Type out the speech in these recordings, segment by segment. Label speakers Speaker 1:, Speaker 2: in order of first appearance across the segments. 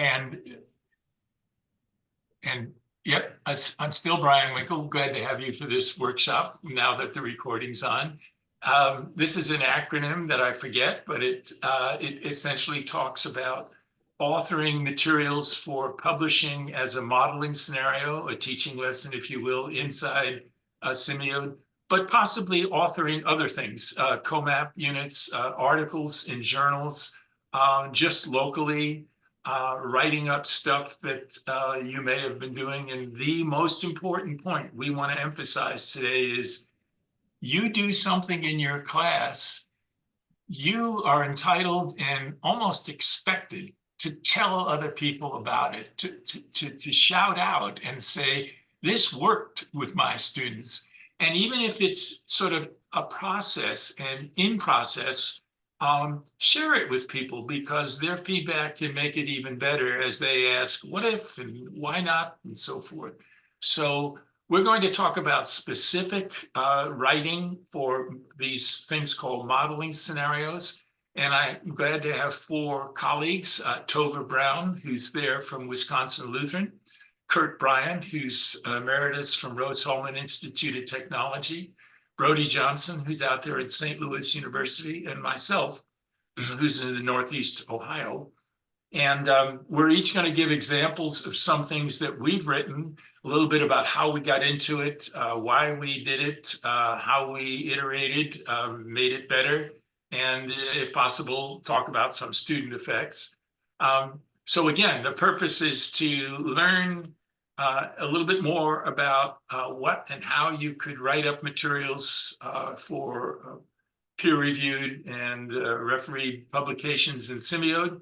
Speaker 1: And yep, I'm still Bryan Winkel. Glad to have you for this workshop now that the recording's on. This is an acronym that I forget, but it essentially talks about authoring materials for publishing as a modeling scenario, a teaching lesson, if you will, inside SIMIODE, but possibly authoring other things, COMAP units, articles in journals, just locally, writing up stuff that you may have been doing. And the most important point we want to emphasize today is you do something in your class, you are entitled and almost expected to tell other people about it, to shout out and say, this worked with my students. And even if it's sort of a process and in process, share it with people, because their feedback can make it even better as they ask, what if and why not, and so forth. So we're going to talk about specific writing for these things called modeling scenarios. And I'm glad to have 4 colleagues, Tova Brown, who's there from Wisconsin Lutheran, Bryan, who's emeritus from Rose-Hulman Institute of Technology, Brody Johnson, who's out there at St. Louis University, and myself, who's in the Northeast Ohio. And we're each going to give examples of some things that we've written, a little bit about how we got into it, why we did it, how we iterated, made it better, and if possible, talk about some student effects. So again, the purpose is to learn a little bit more about what and how you could write up materials for peer-reviewed and refereed publications in SIMIODE.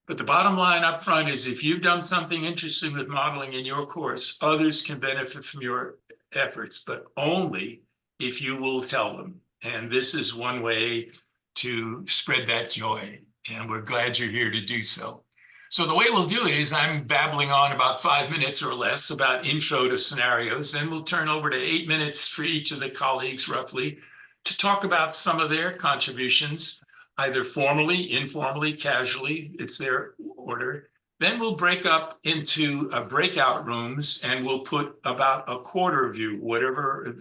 Speaker 1: But the bottom line up front is, if you've done something interesting with modeling in your course, others can benefit from your efforts, but only if you will tell them. And this is one way to spread that joy. And we're glad you're here to do so. So the way we'll do it is I'm babbling on about 5 minutes or less about intro to scenarios. Then we'll turn over to 8 minutes for each of the colleagues roughly to talk about some of their contributions, either formally, informally, casually, it's their order. Then we'll break up into breakout rooms, and we'll put about a quarter of you, whatever,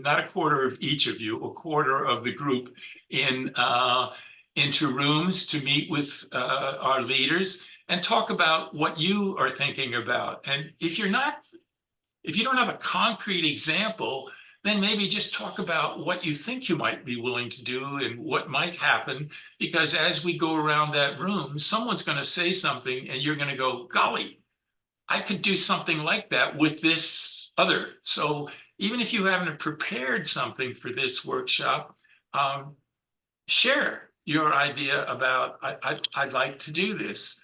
Speaker 1: not a quarter of each of you, a quarter of the group into rooms to meet with our leaders and talk about what you are thinking about. And if you don't have a concrete example, then maybe just talk about what you think you might be willing to do and what might happen, because as we go around that room, someone's going to say something and you're going to go, golly, I could do something like that with this other. So even if you haven't prepared something for this workshop, share your idea about, I'd like to do this.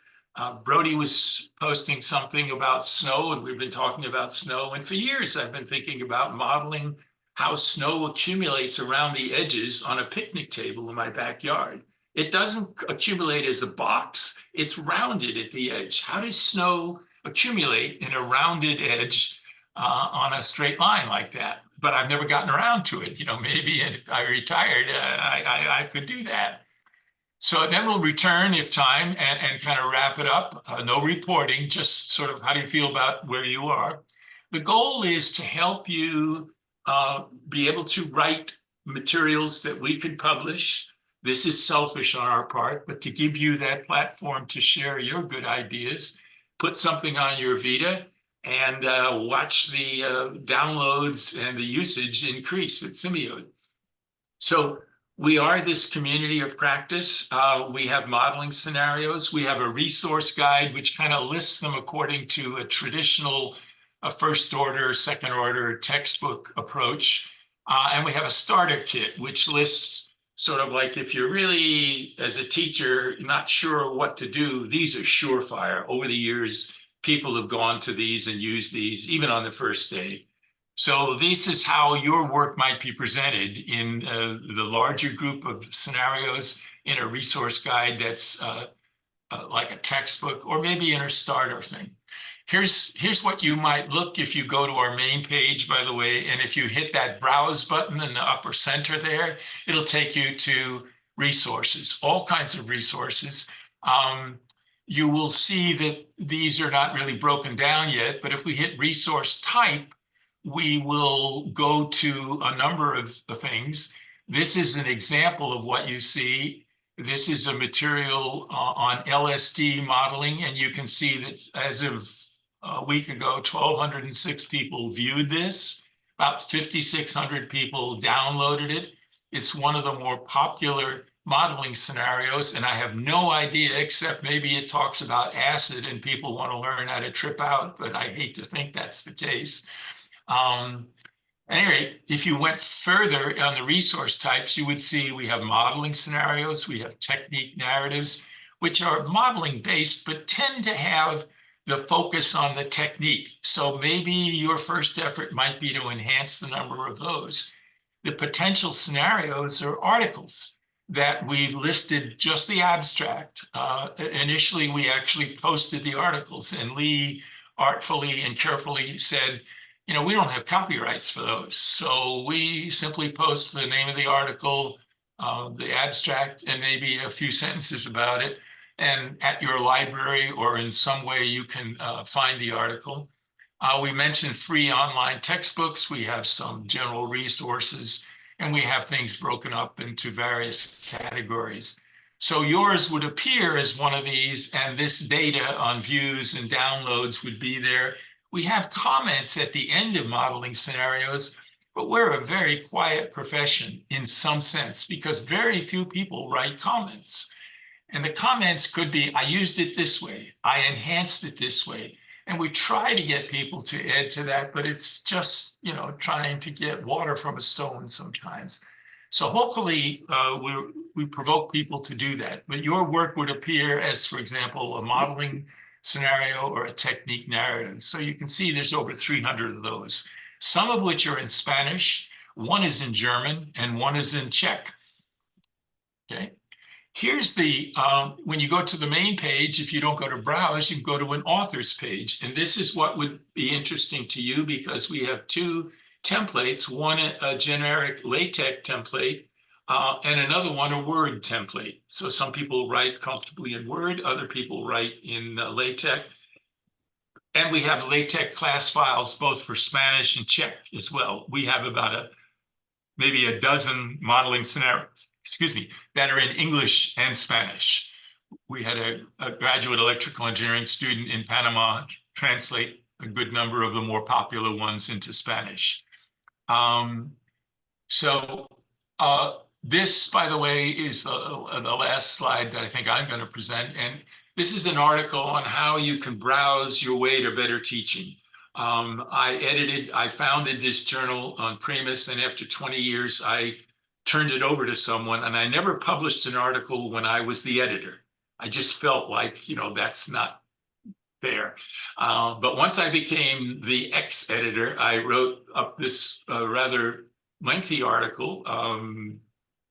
Speaker 1: Brody was posting something about snow, and we've been talking about snow. And for years, I've been thinking about modeling how snow accumulates around the edges on a picnic table in my backyard. It doesn't accumulate as a box, it's rounded at the edge. How does snow accumulate in a rounded edge on a straight line like that? But I've never gotten around to it. You know, maybe if I retired, I could do that. So then we'll return if time and kind of wrap it up. No reporting, just sort of how do you feel about where you are. The goal is to help you be able to write materials that we could publish. This is selfish on our part, but to give you that platform to share your good ideas, put something on your Vita, and watch the downloads and the usage increase at SIMIODE. So we are this community of practice. We have modeling scenarios. We have a resource guide, which kind of lists them according to a traditional first order, second order textbook approach. And we have a starter kit, which lists sort of like, if you're really, as a teacher, not sure what to do, these are surefire. Over the years, people have gone to these and used these, even on the first day. So this is how your work might be presented in the larger group of scenarios in a resource guide that's like a textbook, or maybe in a starter thing. Here's what you might look if you go to our main page, by the way, and if you hit that browse button in the upper center there, it'll take you to resources, all kinds of resources. you will see that these are not really broken down yet, but if we hit resource type, we will go to a number of things. This is an example of what you see. This is a material on LSD modeling, and you can see that as of a week ago, 1,206 people viewed this. About 5,600 people downloaded it. It's one of the more popular modeling scenarios, and I have no idea, except maybe it talks about acid and people want to learn how to trip out, but I hate to think that's the case. Anyway, if you went further on the resource types, you would see we have modeling scenarios, we have technique narratives, which are modeling based, but tend to have the focus on the technique. So maybe your first effort might be to enhance the number of those. The potential scenarios are articles that we've listed just the abstract. Initially, we actually posted the articles, and Lee artfully and carefully said, you know, we don't have copyrights for those. So we simply post the name of the article, the abstract, and maybe a few sentences about it. And at your library or in some way, you can find the article. We mentioned free online textbooks. We have some general resources, and we have things broken up into various categories. So yours would appear as one of these, and this data on views and downloads would be there. We have comments at the end of modeling scenarios, but we're a very quiet profession in some sense because very few people write comments. And the comments could be, I used it this way, I enhanced it this way. And we try to get people to add to that, but it's just, you know, trying to get water from a stone sometimes. So hopefully we provoke people to do that. But your work would appear as, for example, a modeling scenario or a technique narrative. So you can see there's over 300 of those, some of which are in Spanish, one is in German, and one is in Czech. Okay. Here's the, when you go to the main page, if you don't go to browse, you can go to an author's page. And this is what would be interesting to you because we have two templates, one a generic LaTeX template and another one a Word template. So some people write comfortably in Word, other people write in LaTeX. And we have LaTeX class files both for Spanish and Czech as well. We have about maybe a dozen modeling scenarios, that are in English and Spanish. We had a graduate electrical engineering student in Panama translate a good number of the more popular ones into Spanish. This, by the way, is the last slide that I think I'm going to present. And this is an article on how you can browse your way to better teaching. I founded this journal on Primus, and after 20 years, I turned it over to someone, and I never published an article when I was the editor. I just felt like, you know, that's not fair. But once I became the ex-editor, I wrote up this rather lengthy article,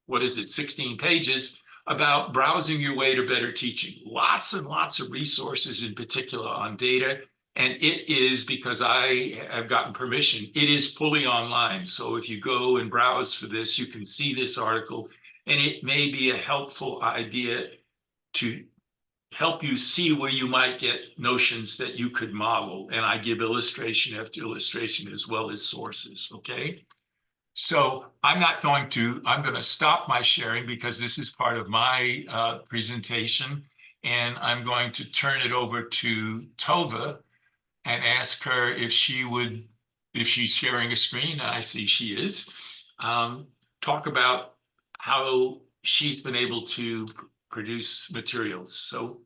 Speaker 1: 16 pages, about browsing your way to better teaching. Lots and lots of resources, in particular on data. And it is, because I have gotten permission, it is fully online. So if you go and browse for this, you can see this article, and it may be a helpful idea to help you see where you might get notions that you could model. And I give illustration after illustration as well as sources, okay? So I'm going to stop my sharing because this is part of my presentation. And I'm going to turn it over to Tova and ask her if she's sharing a screen, and I see she is, talk about how she's been able to produce materials. So.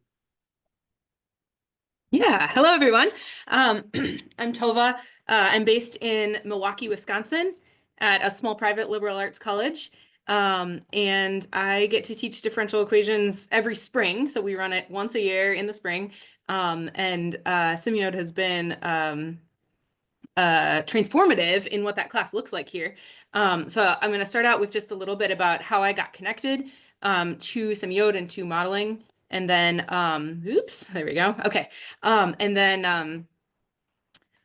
Speaker 2: Yeah, hello everyone. I'm Tova. I'm based in Milwaukee, Wisconsin at a small private liberal arts college. And I get to teach differential equations every spring. So we run it once a year in the spring. SIMIODE has been transformative in what that class looks like here. So I'm going to start out with just a little bit about how I got connected to SIMIODE and to modeling. And then, oops, there we go. Okay. And then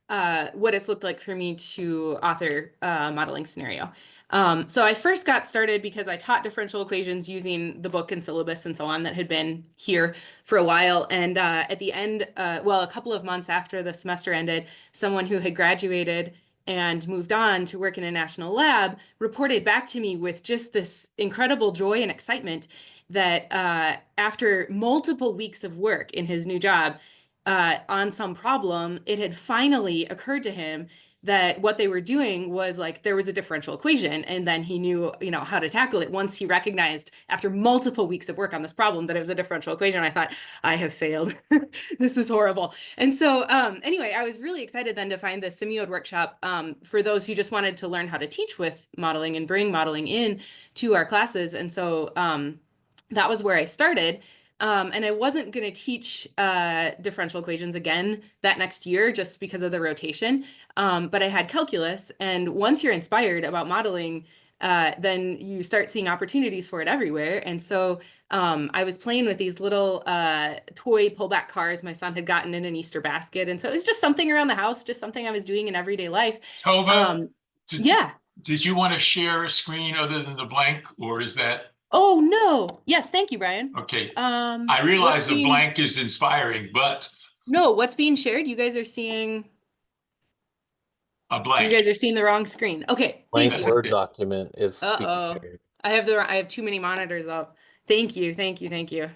Speaker 2: what it's looked like for me to author a modeling scenario. So I first got started because I taught differential equations using the book and syllabus and so on that had been here for a while. And at the end, well, a couple of months after the semester ended, someone who had graduated and moved on to work in a national lab reported back to me with just this incredible joy and excitement that after multiple weeks of work in his new job on some problem, it had finally occurred to him that what they were doing was like there was a differential equation, and then he knew, how to tackle it once he recognized after multiple weeks of work on this problem that it was a differential equation. I thought, I have failed. This is horrible. And so anyway, I was really excited then to find the SIMIODE workshop for those who just wanted to learn how to teach with modeling and bring modeling in to our classes. And so that was where I started. And I wasn't going to teach differential equations again that next year just because of the rotation. But I had calculus. And once you're inspired about modeling, then you start seeing opportunities for it everywhere. And so I was playing with these little toy pullback cars my son had gotten in an Easter basket. And so it was just something around the house, just something I was doing in everyday life.
Speaker 1: Tova,
Speaker 2: Yeah.
Speaker 1: did you want to share a screen other than the blank, or is that?
Speaker 2: Oh, no. Yes. Thank you, Brian.
Speaker 1: Okay. I realize a blank is inspiring, but
Speaker 2: no, what's being shared? You guys are seeing
Speaker 1: a blank.
Speaker 2: You guys are seeing the wrong screen. Okay.
Speaker 3: Blank
Speaker 2: Thank you.
Speaker 3: Word document is
Speaker 2: Uh-oh. I have too many monitors up. Thank you. Thank you. Thank you.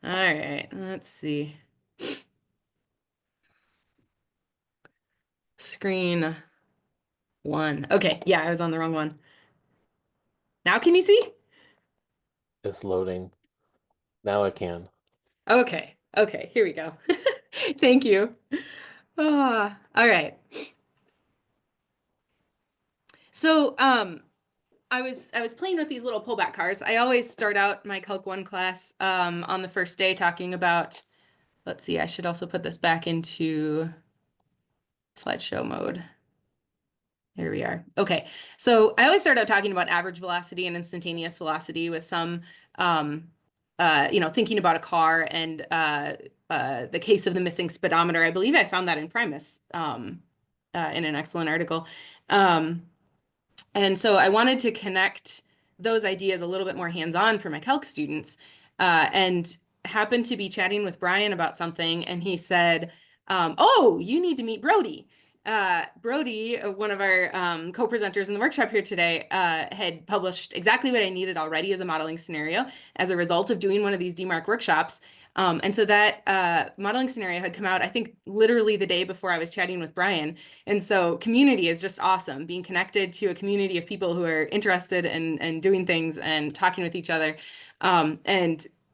Speaker 2: All right. Let's see. Screen 1. Okay. Yeah, I was on the wrong one. Now can you see?
Speaker 3: It's loading. Now I can.
Speaker 2: Okay. Okay. Here we go. Thank you. All right. So, I was playing with these little pullback cars. I always start out my Calc 1 class on the first day talking about, let's see, I should also put this back into slideshow mode. Here we are. Okay, so I always start out talking about average velocity and instantaneous velocity with some, thinking about a car and the case of the missing speedometer. I believe I found that in Primus in an excellent article. And so I wanted to connect those ideas a little bit more hands-on for my calc students, and happened to be chatting with Bryan about something, and he said, oh, you need to meet Brody. Brody, one of our co-presenters in the workshop here today, had published exactly what I needed already as a modeling scenario as a result of doing one of these DEMARC workshops. And so that modeling scenario had come out, I think, literally the day before I was chatting with Bryan. And so community is just awesome, being connected to a community of people who are interested in doing things and talking with each other. So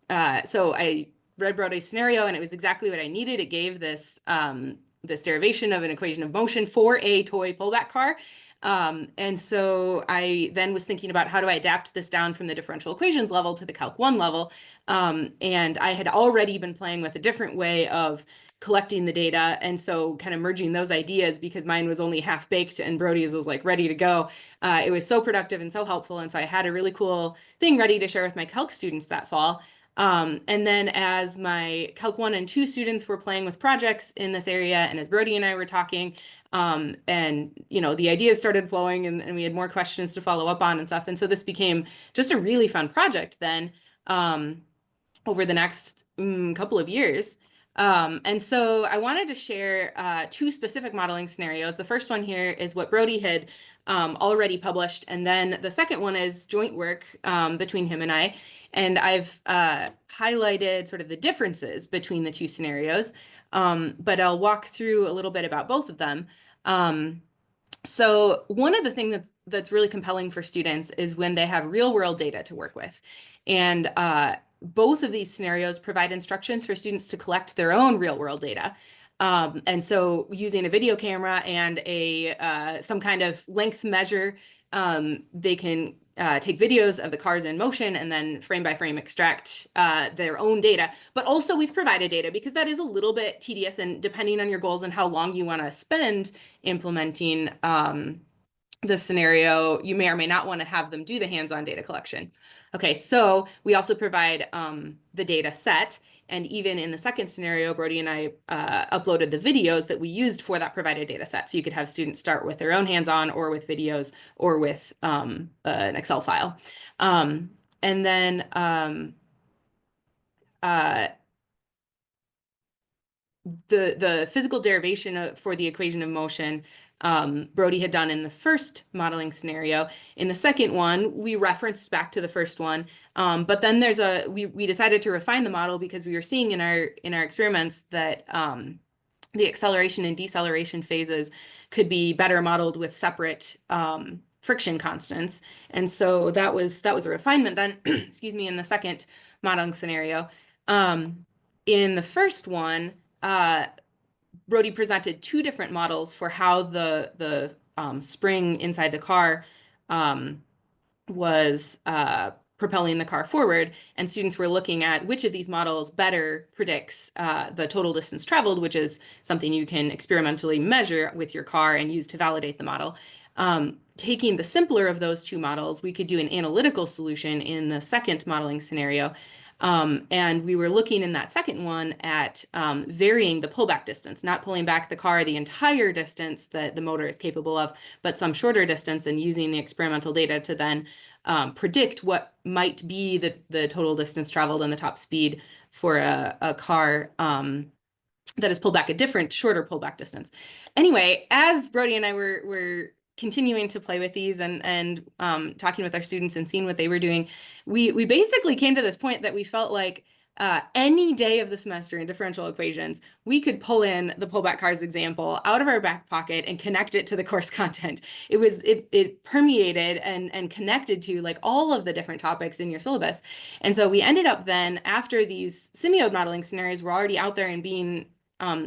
Speaker 2: I read Brody's scenario, and it was exactly what I needed. It gave this derivation of an equation of motion for a toy pullback car. And so I then was thinking about how do I adapt this down from the differential equations level to the Calc 1 level. And I had already been playing with a different way of collecting the data. And so kind of merging those ideas, because mine was only half baked and Brody's was like ready to go. It was so productive and so helpful. And so I had a really cool thing ready to share with my calc students that fall. And then as my Calc 1 and 2 students were playing with projects in this area, and as Brody and I were talking, and the ideas started flowing, and we had more questions to follow up on and stuff. And so this became just a really fun project then over the next couple of years. And so I wanted to share 2 specific modeling scenarios. The first one here is what Brody had already published. And then the second one is joint work between him and I. And I've highlighted sort of the differences between the 2 scenarios, but I'll walk through a little bit about both of them. So one of the things that's really compelling for students is when they have real world data to work with. And both of these scenarios provide instructions for students to collect their own real world data. And so using a video camera and some kind of length measure, they can take videos of the cars in motion and then frame by frame extract their own data. But also we've provided data because that is a little bit tedious, and depending on your goals and how long you want to spend implementing the scenario, you may or may not want to have them do the hands-on data collection. Okay, so we also provide the data set, And even in the second scenario, Brody and I uploaded the videos that we used for that provided data set. So you could have students start with their own hands-on or with videos or with an Excel file. And then the physical derivation for the equation of motion, Brody had done in the first modeling scenario. In the second one, we referenced back to the first one, but then we decided to refine the model because we were seeing in our experiments that the acceleration and deceleration phases could be better modeled with separate friction constants. And so that was a refinement then, excuse me, in the second modeling scenario. In the first one, Brody presented two different models for how the spring inside the car was propelling the car forward, and students were looking at which of these models better predicts the total distance traveled, which is something you can experimentally measure with your car and use to validate the model. Taking the simpler of those two models, we could do an analytical solution in the second modeling scenario. And we were looking in that second one at varying the pullback distance, not pulling back the car the entire distance that the motor is capable of, but some shorter distance, and using the experimental data to then predict what might be the total distance traveled and the top speed for a car that is pulled back a different, shorter pullback distance. Anyway, as Brody and I were continuing to play with these and talking with our students and seeing what they were doing, we basically came to this point that we felt like any day of the semester in differential equations, we could pull in the pullback cars example out of our back pocket and connect it to the course content. It permeated and connected to like all of the different topics in your syllabus. And so we ended up then, after these SIMIODE modeling scenarios were already out there and being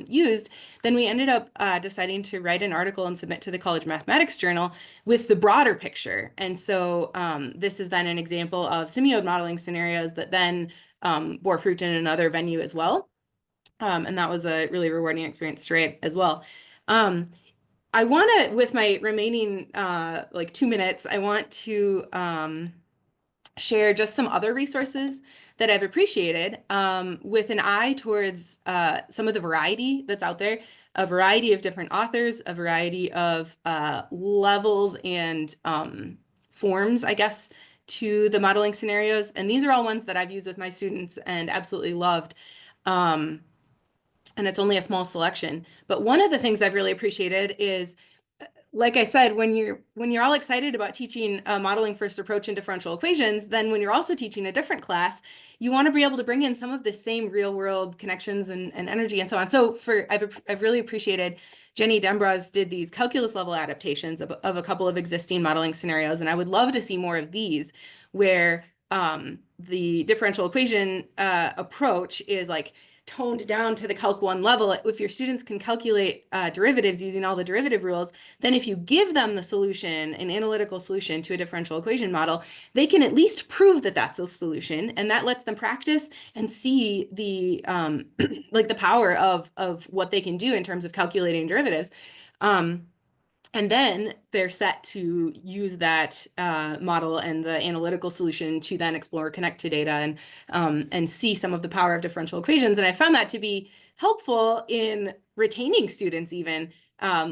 Speaker 2: used, then we ended up deciding to write an article and submit to the College Mathematics Journal with the broader picture. And so this is then an example of SIMIODE modeling scenarios that then bore fruit in another venue as well. And that was a really rewarding experience straight as well. I want to, with my remaining like 2 minutes, I want to share just some other resources that I've appreciated with an eye towards some of the variety that's out there, a variety of different authors, a variety of levels and forms, I guess, to the modeling scenarios. And these are all ones that I've used with my students and absolutely loved. And it's only a small selection. But one of the things I've really appreciated is, like I said, when you're all excited about teaching a modeling first approach in differential equations, then when you're also teaching a different class, you want to be able to bring in some of the same real world connections and energy and so on. So I've really appreciated Jenny Dembras did these calculus level adaptations of a couple of existing modeling scenarios. And I would love to see more of these where the differential equation approach is like toned down to the Calc 1 level. If your students can calculate derivatives using all the derivative rules, then if you give them the solution, an analytical solution to a differential equation model, they can at least prove that that's a solution, and that lets them practice and see the like the power of what they can do in terms of calculating derivatives. And then they're set to use that model and the analytical solution to then explore, connect to data, and see some of the power of differential equations. And I found that to be helpful in retaining students even.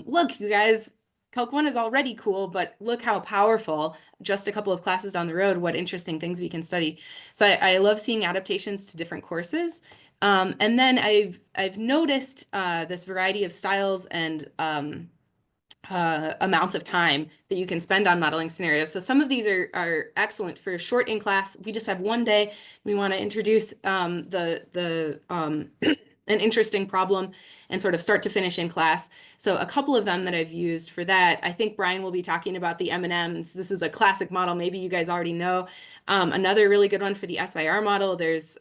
Speaker 2: Look, you guys, Calc 1 is already cool, but look how powerful, just a couple of classes down the road, what interesting things we can study. So I love seeing adaptations to different courses. And then I've noticed this variety of styles and amounts of time that you can spend on modeling scenarios. So some of these are excellent for short in class. We just have one day. We want to introduce an interesting problem and sort of start to finish in class. So a couple of them that I've used for that, I think Bryan will be talking about the M&Ms. This is a classic model. Maybe you guys already know. Another really good one for the SIR model, there's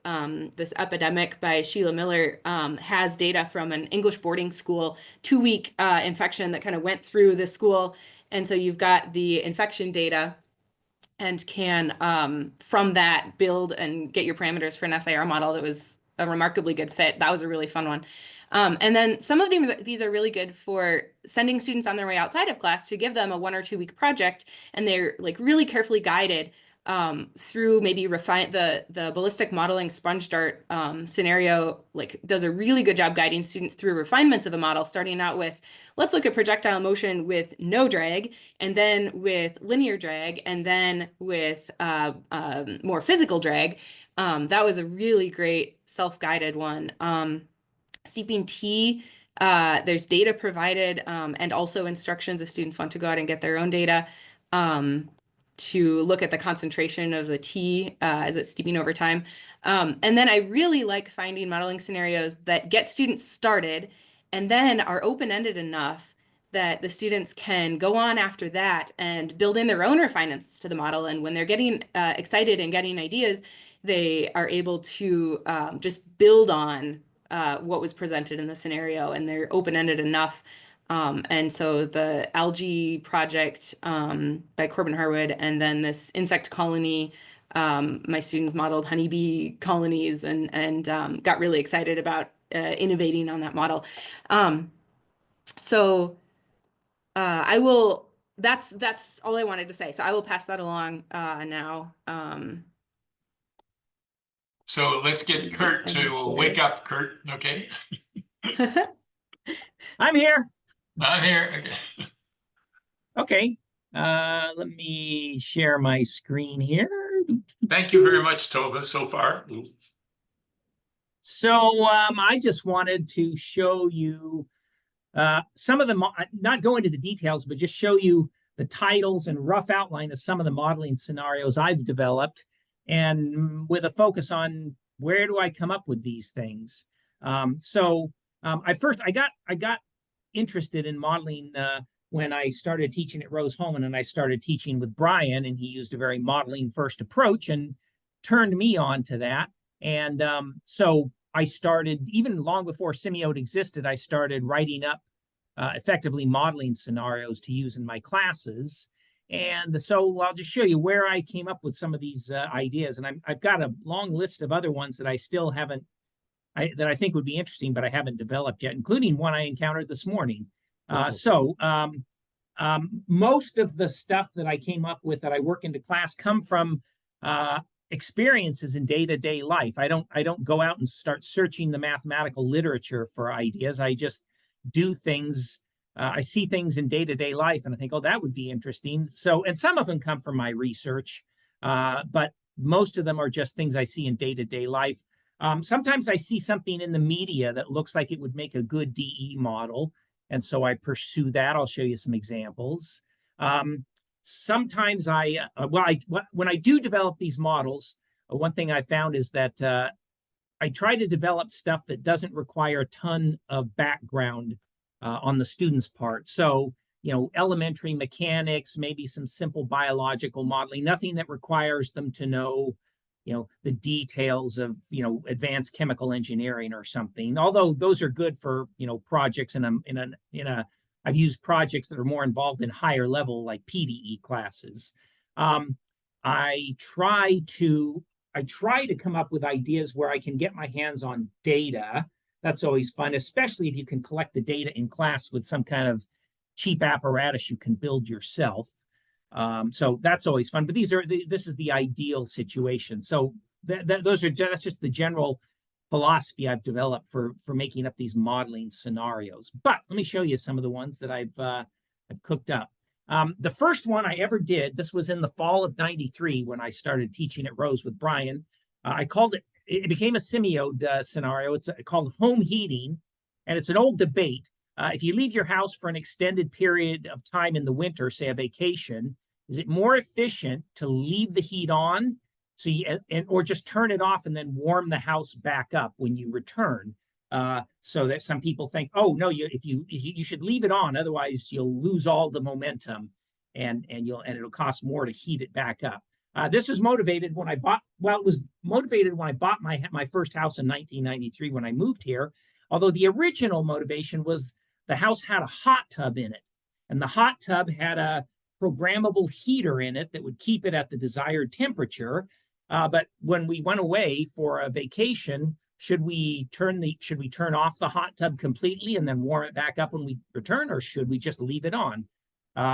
Speaker 2: this epidemic by Sheila Miller, has data from an English boarding school 2-week infection that kind of went through the school. And so you've got the infection data and can, from that, build and get your parameters for an SIR model that was a remarkably good fit. That was a really fun one. And then some of these are really good for sending students on their way outside of class to give them a 1 or 2 week project, and they're like really carefully guided through maybe refine the ballistic modeling sponge dart scenario, like does a really good job guiding students through refinements of a model, starting out with, let's look at projectile motion with no drag, and then with linear drag, and then with more physical drag. That was a really great self-guided one. Steeping T, there's data provided, and also instructions if students want to go out and get their own data. To look at the concentration of the tea as it's steeping over time. And then I really like finding modeling scenarios that get students started and then are open-ended enough that the students can go on after that and build in their own refinements to the model. And when they're getting excited and getting ideas, they are able to just build on what was presented in the scenario, and they're open-ended enough. And so the algae project by Corbin Harwood, and then this insect colony, my students modeled honeybee colonies and got really excited about innovating on that model. I will, that's all I wanted to say. So I will pass that along now.
Speaker 1: So let's get Kurt to wake up, Kurt, okay?
Speaker 4: I'm here.
Speaker 1: I'm here, okay.
Speaker 4: Okay. Let me share my screen here.
Speaker 1: Thank you very much, Tova, so far.
Speaker 4: So I just wanted to show you some of the, not go into the details, but just show you the titles and rough outline of some of the modeling scenarios I've developed, and with a focus on where do I come up with these things. I got interested in modeling when I started teaching at Rose-Hulman, and I started teaching with Bryan, and he used a very modeling first approach and turned me on to that. And so I started, even long before SIMIODE existed, I started writing up effectively modeling scenarios to use in my classes. And so I'll just show you where I came up with some of these ideas. And I've got a long list of other ones that I still haven't, that I think would be interesting, but I haven't developed yet, including one I encountered this morning. Most of the stuff that I came up with that I work into class come from experiences in day-to-day life. I don't go out and start searching the mathematical literature for ideas. I just do things. I see things in day-to-day life, and I think, oh, that would be interesting. So, and some of them come from my research, but most of them are just things I see in day-to-day life. Sometimes I see something in the media that looks like it would make a good DE model, and so I pursue that. I'll show you some examples. Sometimes when I do develop these models, one thing I found is that I try to develop stuff that doesn't require a ton of background on the student's part. So, elementary mechanics, maybe some simple biological modeling, nothing that requires them to know, the details of, advanced chemical engineering or something. Although those are good for, projects I've used projects that are more involved in higher level, like PDE classes. I try to come up with ideas where I can get my hands on data. That's always fun, especially if you can collect the data in class with some kind of cheap apparatus you can build yourself. So that's always fun. But this is the ideal situation. So that's just the general philosophy I've developed for making up these modeling scenarios. But let me show you some of the ones that I've cooked up. The first one I ever did, this was in the fall of '93 when I started teaching at Rose with Bryan. I called it became a SIMIODE scenario. It's called home heating, and it's an old debate. If you leave your house for an extended period of time in the winter, say a vacation, is it more efficient to leave the heat on or just turn it off and then warm the house back up when you return? So that some people think, oh no, you should leave it on, otherwise you'll lose all the momentum, and it'll cost more to heat it back up. This was motivated when I bought. Well, it was motivated when I bought my first house in 1993 when I moved here. Although the original motivation was the house had a hot tub in it, and the hot tub had a programmable heater in it that would keep it at the desired temperature. But when we went away for a vacation, should we turn off the hot tub completely and then warm it back up when we return, or should we just leave it on?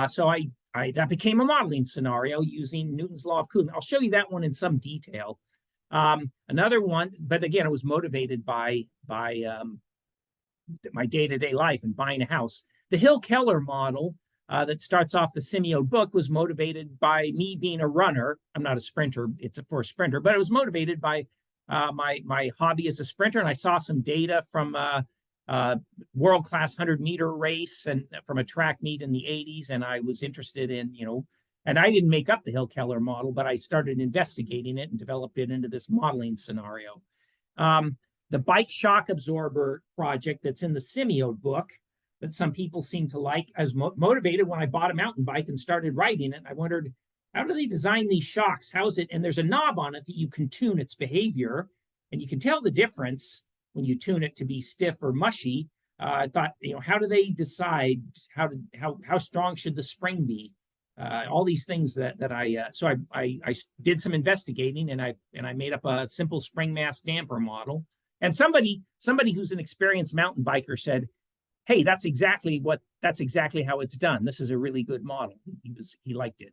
Speaker 4: So I that became a modeling scenario using Newton's law of cooling. I'll show you that one in some detail. Another one, but again, it was motivated by my day-to-day life and buying a house. The Hill-Keller model that starts off the SIMIODE book was motivated by me being a runner. I'm not a sprinter, it's for a sprinter, but it was motivated by my hobby as a sprinter. And I saw some data from world-class 100-meter race and from a track meet in the 80s. And I was interested in, and I didn't make up the Hill-Keller model, but I started investigating it and developed it into this modeling scenario. The bike shock absorber project that's in the SIMIODE book that some people seem to like. I was motivated when I bought a mountain bike and started riding it. I wondered, how do they design these shocks? How's it? And there's a knob on it that you can tune its behavior, and you can tell the difference when you tune it to be stiff or mushy. I thought, how do they decide how strong should the spring be? All these things that I did some investigating, and I made up a simple spring mass damper model. And somebody who's an experienced mountain biker said, "Hey, that's exactly how it's done. This is a really good model." He liked it.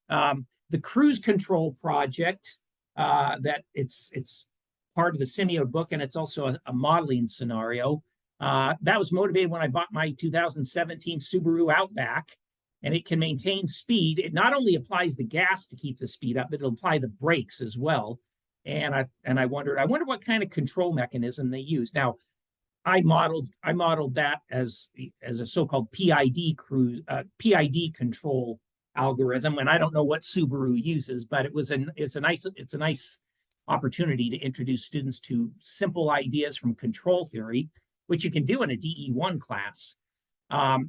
Speaker 4: The cruise control project, that it's part of the SIMIODE book, and it's also a modeling scenario. That was motivated when I bought my 2017 Subaru Outback, and it can maintain speed. It not only applies the gas to keep the speed up, but it'll apply the brakes as well. And I wondered what kind of control mechanism they use. Now, I modeled that as a so-called PID control algorithm, and I don't know what Subaru uses, but it's a nice opportunity to introduce students to simple ideas from control theory, which you can do in a DE1 class.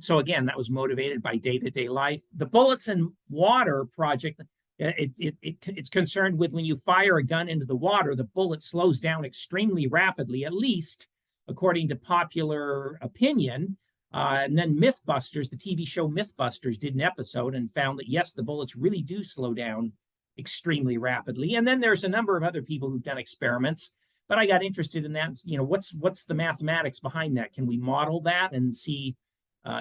Speaker 4: So again, that was motivated by day-to-day life. The bullets and water project, it's concerned with when you fire a gun into the water, the bullet slows down extremely rapidly, at least according to popular opinion. And then Mythbusters, the TV show Mythbusters, did an episode and found that, yes, the bullets really do slow down extremely rapidly. And then there's a number of other people who've done experiments, but I got interested in that. What's the mathematics behind that? Can we model that and see,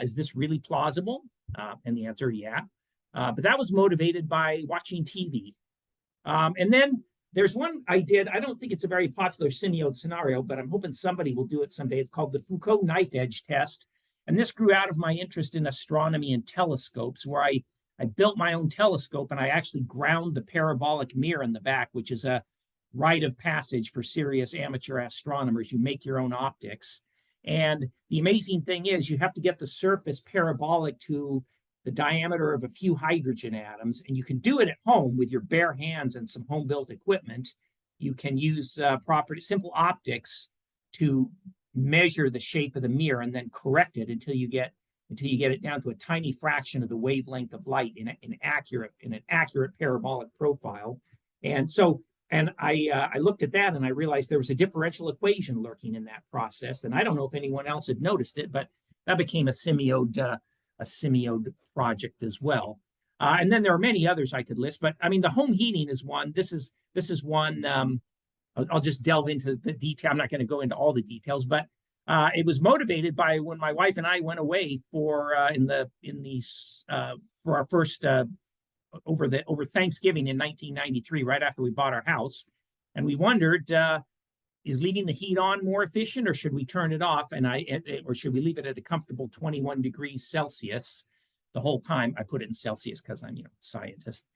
Speaker 4: is this really plausible? And the answer, yeah. But that was motivated by watching TV. And then there's one I did. I don't think it's a very popular SIMIODE scenario, but I'm hoping somebody will do it someday. It's called the Foucault knife edge test. And this grew out of my interest in astronomy and telescopes, where I built my own telescope, and I actually ground the parabolic mirror in the back, which is a rite of passage for serious amateur astronomers. You make your own optics. And the amazing thing is you have to get the surface parabolic to the diameter of a few hydrogen atoms, and you can do it at home with your bare hands and some home-built equipment. You can use simple optics to measure the shape of the mirror and then correct it until you get it down to a tiny fraction of the wavelength of light in an accurate parabolic profile. And I looked at that and I realized there was a differential equation lurking in that process. And I don't know if anyone else had noticed it, but that became a SIMIODE project as well. And then there are many others I could list, but I mean, the home heating is one. This is one. I'll just delve into the detail. I'm not going to go into all the details, but it was motivated by when my wife and I went away for our first over Thanksgiving in 1993, right after we bought our house, and we wondered, is leaving the heat on more efficient, or should we turn it off? Or should we leave it at a comfortable 21 degrees Celsius the whole time? I put it in Celsius because I'm, a scientist.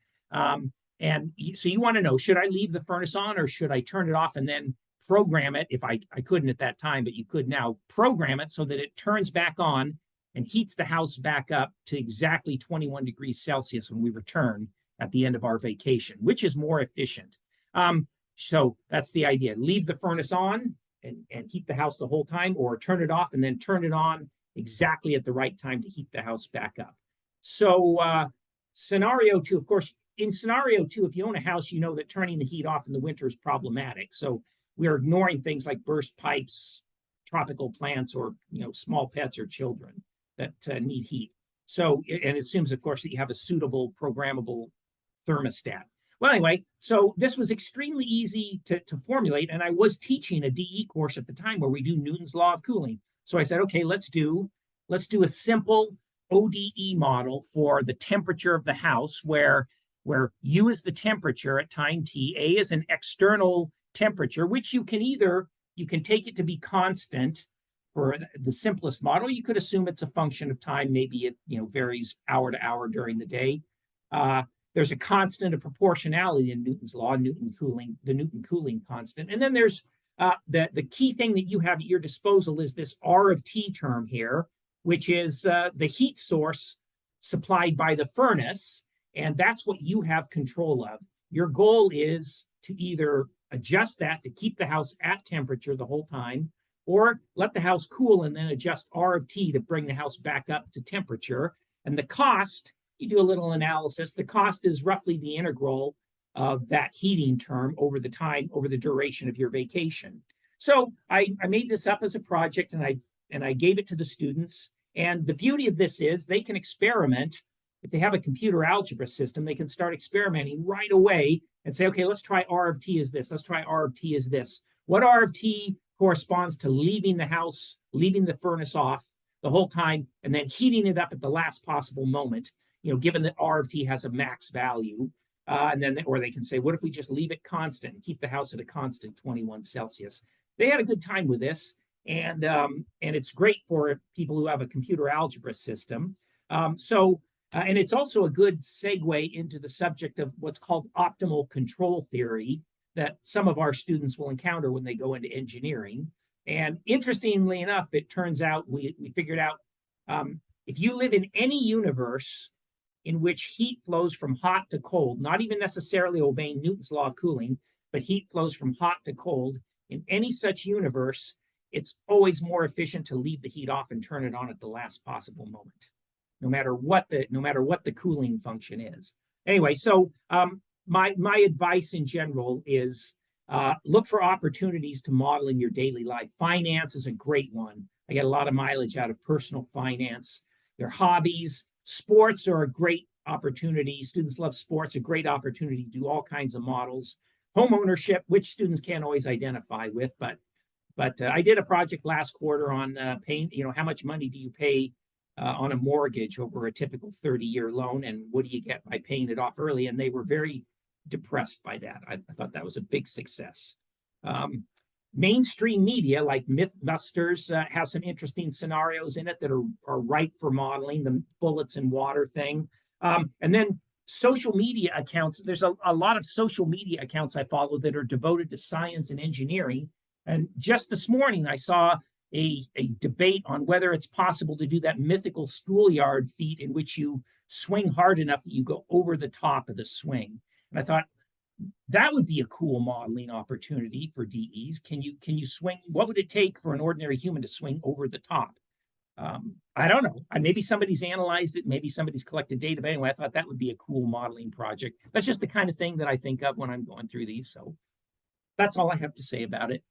Speaker 4: And so you want to know, should I leave the furnace on, or should I turn it off and then program it? If I couldn't at that time, but you could now program it so that it turns back on and heats the house back up to exactly 21 degrees Celsius when we return at the end of our vacation, which is more efficient. So that's the idea. Leave the furnace on and heat the house the whole time, or turn it off and then turn it on exactly at the right time to heat the house back up. So scenario 2, of course, in scenario 2, if you own a house, you know that turning the heat off in the winter is problematic. So we're ignoring things like burst pipes, tropical plants, or small pets or children that need heat. So, and it assumes, of course, that you have a suitable programmable thermostat. Well, anyway, so this was extremely easy to formulate, and I was teaching a DE course at the time where we do Newton's law of cooling. So I said, okay, let's do a simple ODE model for the temperature of the house, where U is the temperature at time t, A is an external temperature, which you can take it to be constant for the simplest model. You could assume it's a function of time. Maybe it varies hour to hour during the day. There's a constant of proportionality in Newton's law, the Newton cooling constant. And then there's the key thing that you have at your disposal is this R of T term here, which is the heat source supplied by the furnace. And that's what you have control of. Your goal is to either adjust that to keep the house at temperature the whole time, or let the house cool and then adjust R of T to bring the house back up to temperature. And the cost, you do a little analysis, the cost is roughly the integral of that heating term over the duration of your vacation. So I made this up as a project, and I gave it to the students. And the beauty of this is they can experiment. If they have a computer algebra system, they can start experimenting right away and say, okay, let's try R of T as this. Let's try R of T as this. What R of T corresponds to leaving the house, leaving the furnace off the whole time, and then heating it up at the last possible moment, given that R of T has a max value. Or they can say, what if we just leave it constant and keep the house at a constant 21 Celsius? They had a good time with this, and it's great for people who have a computer algebra system. And it's also a good segue into the subject of what's called optimal control theory that some of our students will encounter when they go into engineering. And interestingly enough, it turns out we figured out if you live in any universe in which heat flows from hot to cold, not even necessarily obeying Newton's law of cooling, but heat flows from hot to cold, in any such universe, it's always more efficient to leave the heat off and turn it on at the last possible moment, no matter what the cooling function is. Anyway, so my advice in general is look for opportunities to model in your daily life. Finance is a great one. I get a lot of mileage out of personal finance. Their hobbies, sports are a great opportunity. Students love sports, a great opportunity to do all kinds of models. Home ownership, which students can't always identify with, but I did a project last quarter on paying, how much money do you pay on a mortgage over a typical 30-year loan, and what do you get by paying it off early? And they were very depressed by that. I thought that was a big success. Mainstream media like Mythbusters has some interesting scenarios in it that are ripe for modeling, the bullets and water thing. And then social media accounts, there's a lot of social media accounts I follow that are devoted to science and engineering. And just this morning, I saw a debate on whether it's possible to do that mythical schoolyard feat in which you swing hard enough that you go over the top of the swing. And I thought, that would be a cool modeling opportunity for DEs. Can you swing? What would it take for an ordinary human to swing over the top? I don't know. Maybe somebody's analyzed it. Maybe somebody's collected data. But anyway, I thought that would be a cool modeling project. That's just the kind of thing that I think of when I'm going through these. So that's all I have to say about it.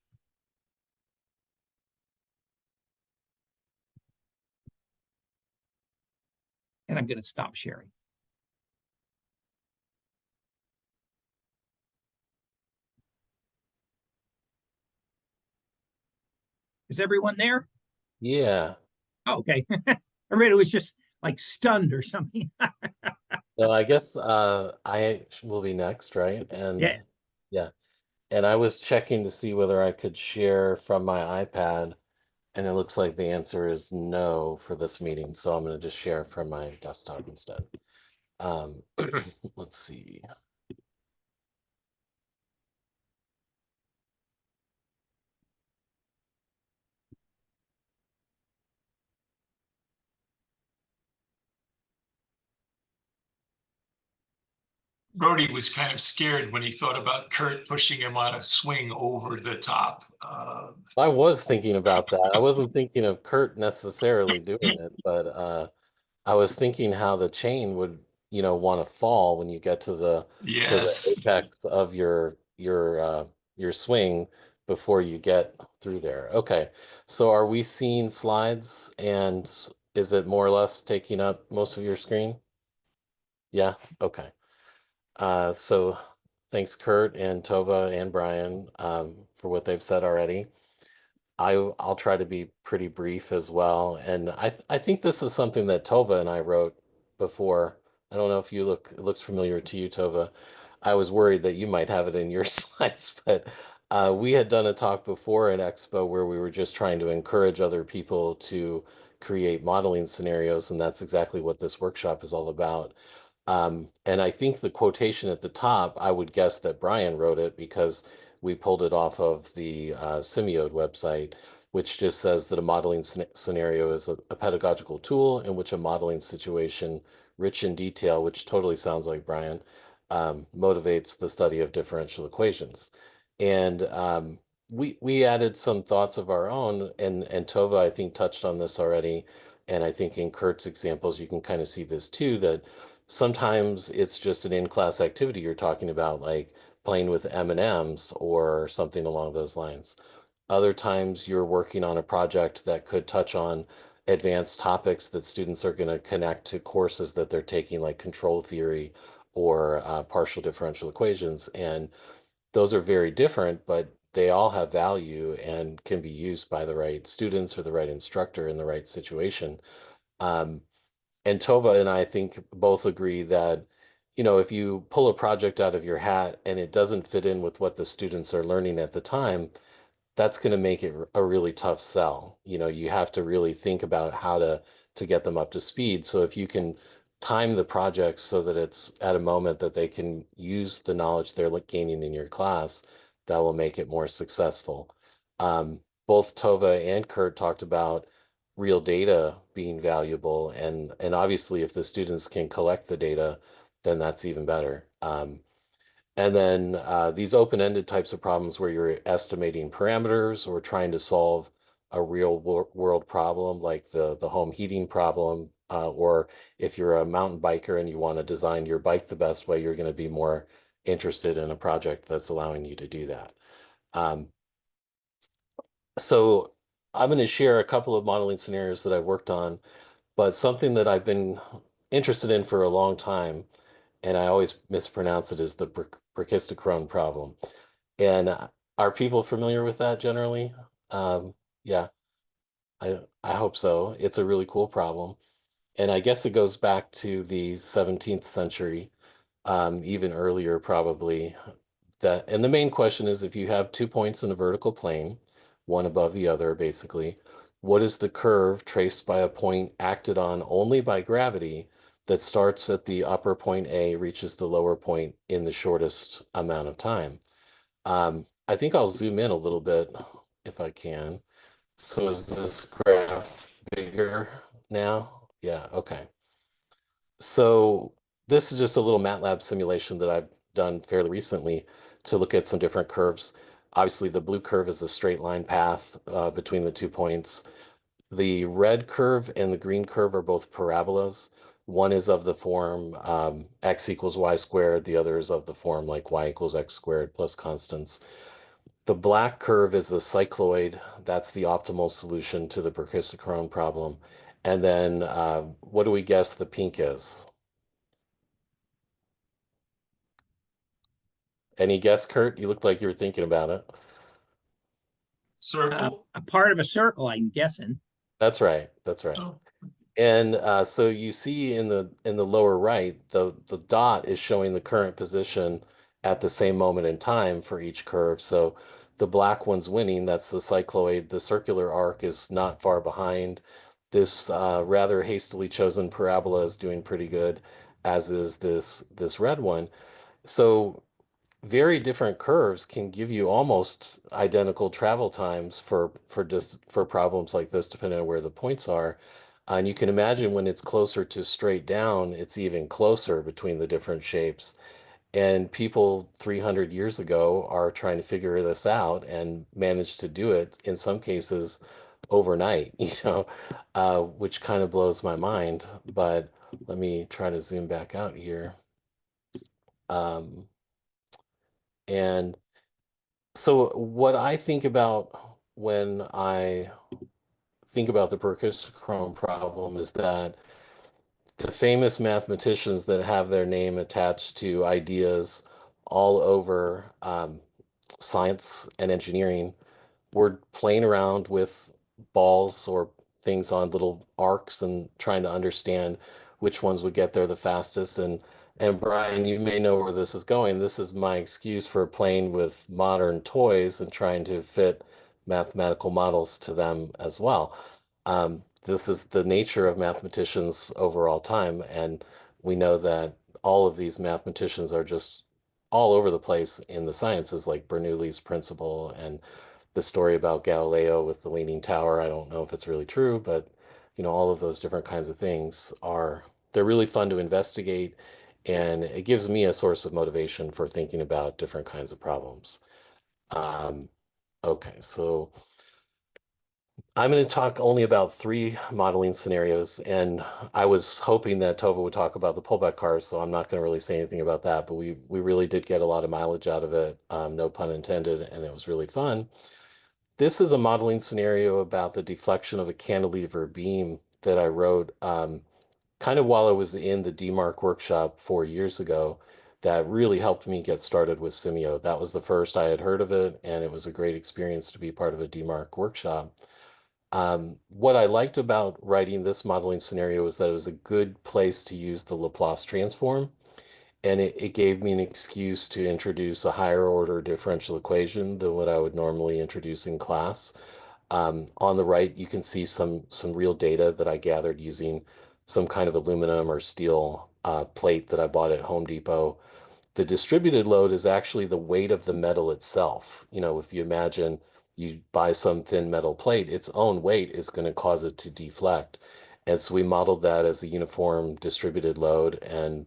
Speaker 4: And I'm going to stop sharing. Is everyone there?
Speaker 3: Yeah.
Speaker 4: Oh, okay. Everybody was just like stunned or something.
Speaker 3: So I guess I will be next, right? And
Speaker 4: yeah.
Speaker 3: And I was checking to see whether I could share from my iPad, and it looks like the answer is no for this meeting. So I'm going to just share from my desktop instead. Let's see.
Speaker 1: Brody was kind of scared when he thought about Kurt pushing him on a swing over the top.
Speaker 3: I was thinking about that. I wasn't thinking of Kurt necessarily doing it, but I was thinking how the chain would, want to fall when you get to the apex of your swing before you get through there. Okay, so are we seeing slides, and is it more or less taking up most of your screen? Yeah. Okay. So thanks, Kurt and Tova and Bryan, for what they've said already. I'll try to be pretty brief as well. And I think this is something that Tova and I wrote before. I don't know if it looks familiar to you, Tova. I was worried that you might have it in your slides, but we had done a talk before at Expo where we were just trying to encourage other people to create modeling scenarios, and that's exactly what this workshop is all about. And I think the quotation at the top, I would guess that Bryan wrote it because we pulled it off of the SIMIODE website, which just says that a modeling scenario is a pedagogical tool in which a modeling situation rich in detail, which totally sounds like Bryan, motivates the study of differential equations. And we added some thoughts of our own, and Tova, I think, touched on this already. And I think in Kurt's examples, you can kind of see this too, that sometimes it's just an in-class activity you're talking about, like playing with M&Ms or something along those lines. Other times you're working on a project that could touch on advanced topics that students are going to connect to courses that they're taking, like control theory or partial differential equations. And those are very different, but they all have value and can be used by the right students or the right instructor in the right situation. Um, and Tova and I think both agree that, if you pull a project out of your hat and it doesn't fit in with what the students are learning at the time, that's going to make it a really tough sell. You have to really think about how to get them up to speed. So if you can time the project so that it's at a moment that they can use the knowledge they're gaining in your class, that will make it more successful. Both Tova and Kurt talked about real data being valuable, and obviously if the students can collect the data, then that's even better. And then these open-ended types of problems where you're estimating parameters or trying to solve a real world problem, like the home heating problem, or if you're a mountain biker and you want to design your bike the best way, you're going to be more interested in a project that's allowing you to do that. So I'm going to share a couple of modeling scenarios that I've worked on, but something that I've been interested in for a long time, and I always mispronounce it, is the brachistochrone problem. And are people familiar with that generally? Yeah, I hope so. It's a really cool problem. And I guess it goes back to the 17th century, even earlier probably. And the main question is, if you have 2 points in a vertical plane, one above the other, basically, what is the curve traced by a point acted on only by gravity that starts at the upper point A, reaches the lower point in the shortest amount of time? I think I'll zoom in a little bit if I can. So is this graph bigger now? Yeah, okay. So this is just a little MATLAB simulation that I've done fairly recently to look at some different curves. Obviously, the blue curve is a straight line path between the 2 points. The red curve and the green curve are both parabolas. One is of the form x equals y squared. The other is of the form like y equals x squared plus constants. The black curve is a cycloid. That's the optimal solution to the brachistochrone problem. And then what do we guess the pink is? Any guess, Kurt? You looked like you were thinking about it.
Speaker 1: Circle.
Speaker 4: A part of a circle, I'm guessing.
Speaker 3: That's right. That's right.
Speaker 1: Oh.
Speaker 3: And so you see in the lower right, the dot is showing the current position at the same moment in time for each curve. So the black one's winning. That's the cycloid. The circular arc is not far behind. This rather hastily chosen parabola is doing pretty good, as is this red one. So very different curves can give you almost identical travel times for problems like this, depending on where the points are. And you can imagine when it's closer to straight down, it's even closer between the different shapes. And people 300 years ago are trying to figure this out and managed to do it in some cases overnight, which kind of blows my mind. But let me try to zoom back out here. And so what I think about when I think about the brachistochrone problem is that the famous mathematicians that have their name attached to ideas all over science and engineering we're playing around with balls or things on little arcs and trying to understand which ones would get there the fastest. And Bryan, you may know where this is going. This is my excuse for playing with modern toys and trying to fit mathematical models to them as well. This is the nature of mathematicians over all time, and we know that all of these mathematicians are just all over the place in the sciences, like Bernoulli's principle and the story about Galileo with the Leaning Tower. I don't know if it's really true, but all of those different kinds of things they're really fun to investigate, and it gives me a source of motivation for thinking about different kinds of problems. Okay, so I'm going to talk only about 3 modeling scenarios, and I was hoping that Tova would talk about the pullback cars, so I'm not going to really say anything about that, but we really did get a lot of mileage out of it, no pun intended, and it was really fun. This is a modeling scenario about the deflection of a cantilever beam that I wrote kind of while I was in the DEMARC workshop 4 years ago. That really helped me get started with SIMIODE. That was the first I had heard of it, and it was a great experience to be part of a DEMARC workshop. What I liked about writing this modeling scenario was that it was a good place to use the Laplace transform, and it gave me an excuse to introduce a higher order differential equation than what I would normally introduce in class. On the right, you can see some real data that I gathered using some kind of aluminum or steel plate that I bought at Home Depot. The distributed load is actually the weight of the metal itself. If you imagine you buy some thin metal plate, its own weight is going to cause it to deflect. And so we modeled that as a uniform distributed load, and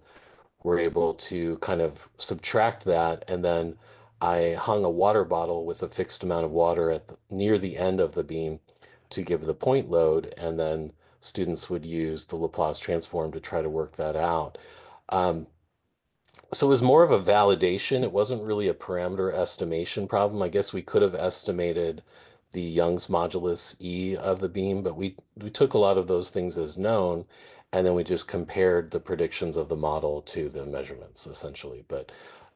Speaker 3: we're able to kind of subtract that. And then I hung a water bottle with a fixed amount of water near the end of the beam to give the point load. And then students would use the Laplace transform to try to work that out. So it was more of a validation. It wasn't really a parameter estimation problem. I guess we could have estimated the Young's modulus E of the beam, but we took a lot of those things as known, and then we just compared the predictions of the model to the measurements, essentially. But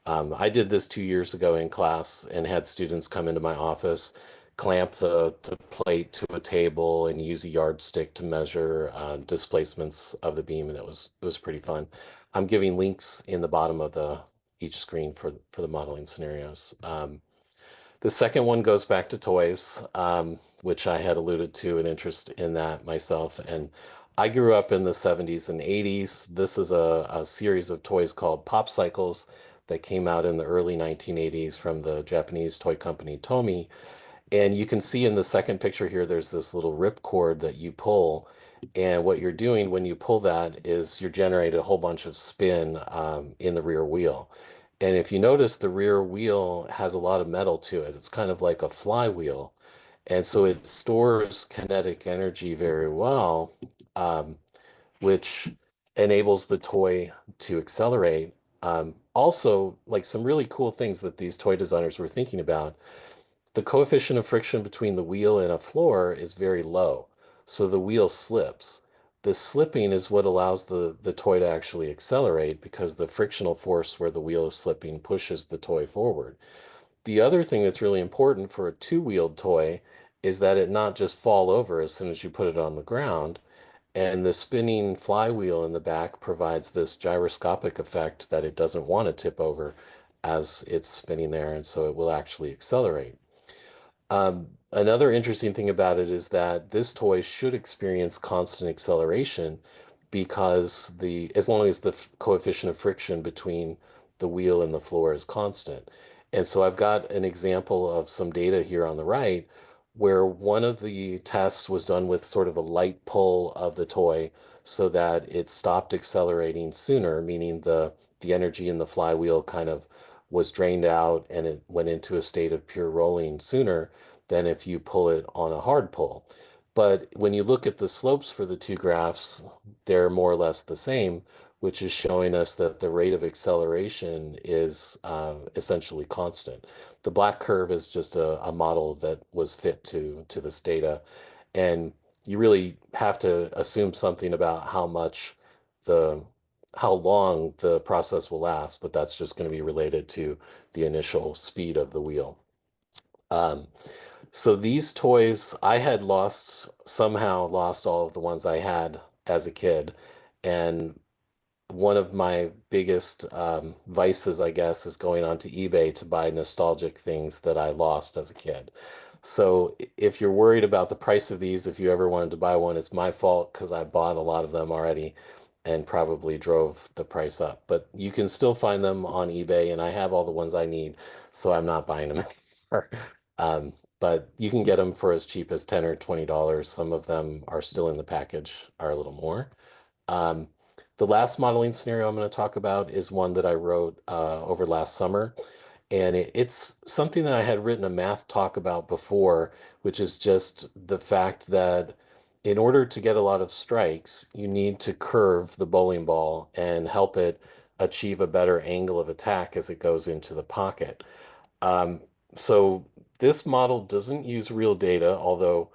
Speaker 3: I did this 2 years ago in class and had students come into my office, clamp the plate to a table, and use a yardstick to measure displacements of the beam, and it was pretty fun. I'm giving links in the bottom of each screen for the modeling scenarios. The second one goes back to toys, which I had alluded to an interest in that myself. And I grew up in the 70s and 80s. This is a series of toys called Pop Cycles that came out in the early 1980s from the Japanese toy company Tomy. And you can see in the second picture here, there's this little rip cord that you pull. And what you're doing when you pull that is you're generating a whole bunch of spin in the rear wheel. And if you notice, the rear wheel has a lot of metal to it. It's kind of like a flywheel. And so it stores kinetic energy very well, which enables the toy to accelerate. Also, like some really cool things that these toy designers were thinking about. The coefficient of friction between the wheel and a floor is very low, so the wheel slips. The slipping is what allows the toy to actually accelerate, because the frictional force where the wheel is slipping pushes the toy forward. The other thing that's really important for a two-wheeled toy is that it not just fall over as soon as you put it on the ground, and the spinning flywheel in the back provides this gyroscopic effect that it doesn't want to tip over as it's spinning there, and so it will actually accelerate. Another interesting thing about it is that this toy should experience constant acceleration, because as long as the coefficient of friction between the wheel and the floor is constant. And so I've got an example of some data here on the right, where one of the tests was done with sort of a light pull of the toy so that it stopped accelerating sooner, meaning the energy in the flywheel kind of was drained out and it went into a state of pure rolling sooner than if you pull it on a hard pull. But when you look at the slopes for the two graphs, they're more or less the same, which is showing us that the rate of acceleration is essentially constant. The black curve is just a model that was fit to this data. And you really have to assume something about how long the process will last, but that's just going to be related to the initial speed of the wheel. So these toys, I had somehow lost all of the ones I had as a kid. And one of my biggest vices, I guess, is going onto eBay to buy nostalgic things that I lost as a kid. So if you're worried about the price of these, if you ever wanted to buy one, it's my fault because I bought a lot of them already and probably drove the price up. But you can still find them on eBay, and I have all the ones I need, so I'm not buying them anymore. But you can get them for as cheap as $10 or $20. Some of them are still in the package, are a little more. Um, the last modeling scenario I'm going to talk about is one that I wrote over last summer. And it's something that I had written a math talk about before, which is just the fact that in order to get a lot of strikes, you need to curve the bowling ball and help it achieve a better angle of attack as it goes into the pocket. Um, so this model doesn't use real data, although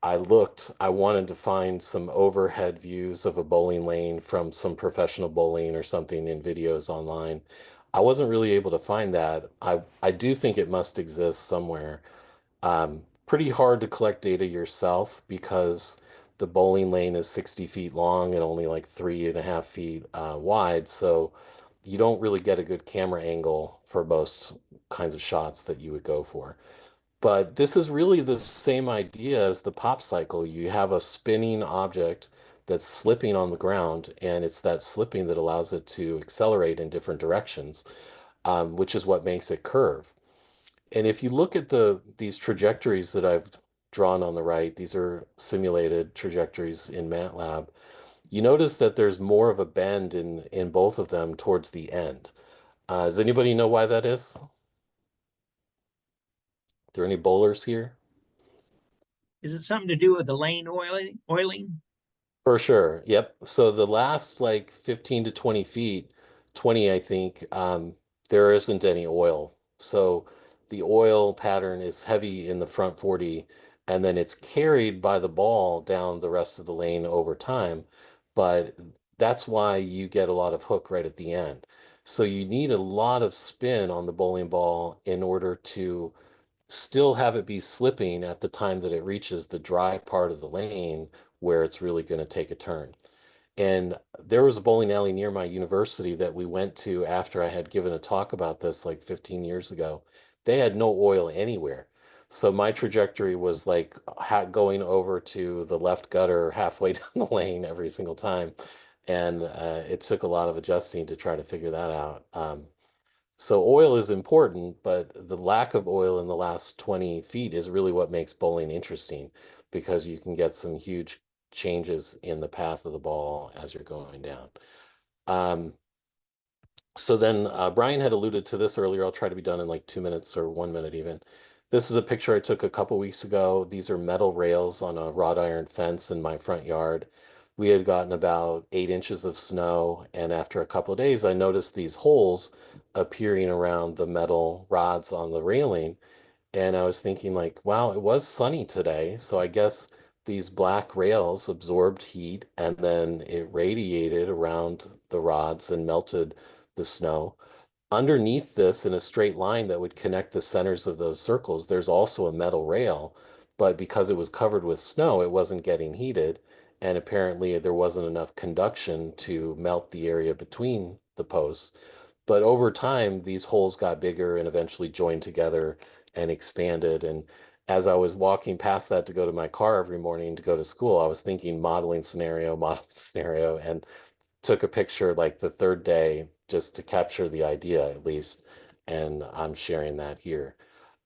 Speaker 3: I wanted to find some overhead views of a bowling lane from some professional bowling or something in videos online. I wasn't really able to find that. I do think it must exist somewhere. Pretty hard to collect data yourself because the bowling lane is 60 feet long and only like 3.5 feet wide. So you don't really get a good camera angle for most kinds of shots that you would go for. But this is really the same idea as the pop cycle. You have a spinning object that's slipping on the ground, and it's that slipping that allows it to accelerate in different directions, which is what makes it curve. And if you look at these trajectories that I've drawn on the right, these are simulated trajectories in MATLAB. You notice that there's more of a bend in both of them towards the end. Does anybody know why that is? Are there any bowlers here?
Speaker 4: Is it something to do with the lane oiling?
Speaker 3: For sure. Yep. So the last like 15 to 20 feet, 20, I think, there isn't any oil. So the oil pattern is heavy in the front 40, and then it's carried by the ball down the rest of the lane over time. But that's why you get a lot of hook right at the end. So you need a lot of spin on the bowling ball in order to still have it be slipping at the time that it reaches the dry part of the lane where it's really going to take a turn. And there was a bowling alley near my university that we went to after I had given a talk about this like 15 years ago. They had no oil anywhere. So my trajectory was like going over to the left gutter halfway down the lane every single time. And it took a lot of adjusting to try to figure that out. So oil is important, but the lack of oil in the last 20 feet is really what makes bowling interesting because you can get some huge changes in the path of the ball as you're going down. So then Bryan had alluded to this earlier. I'll try to be done in like 2 minutes or 1 minute even. This is a picture I took a couple weeks ago. These are metal rails on a wrought iron fence in my front yard. We had gotten about 8 inches of snow, and after a couple of days, I noticed these holes appearing around the metal rods on the railing. And I was thinking like, wow, it was sunny today. So I guess these black rails absorbed heat and then it radiated around the rods and melted the snow. Underneath this, in a straight line that would connect the centers of those circles, there's also a metal rail, but because it was covered with snow, it wasn't getting heated. And apparently there wasn't enough conduction to melt the area between the posts. But over time, these holes got bigger and eventually joined together and expanded. And as I was walking past that to go to my car every morning to go to school, I was thinking modeling scenario, and took a picture like the third day just to capture the idea at least. And I'm sharing that here.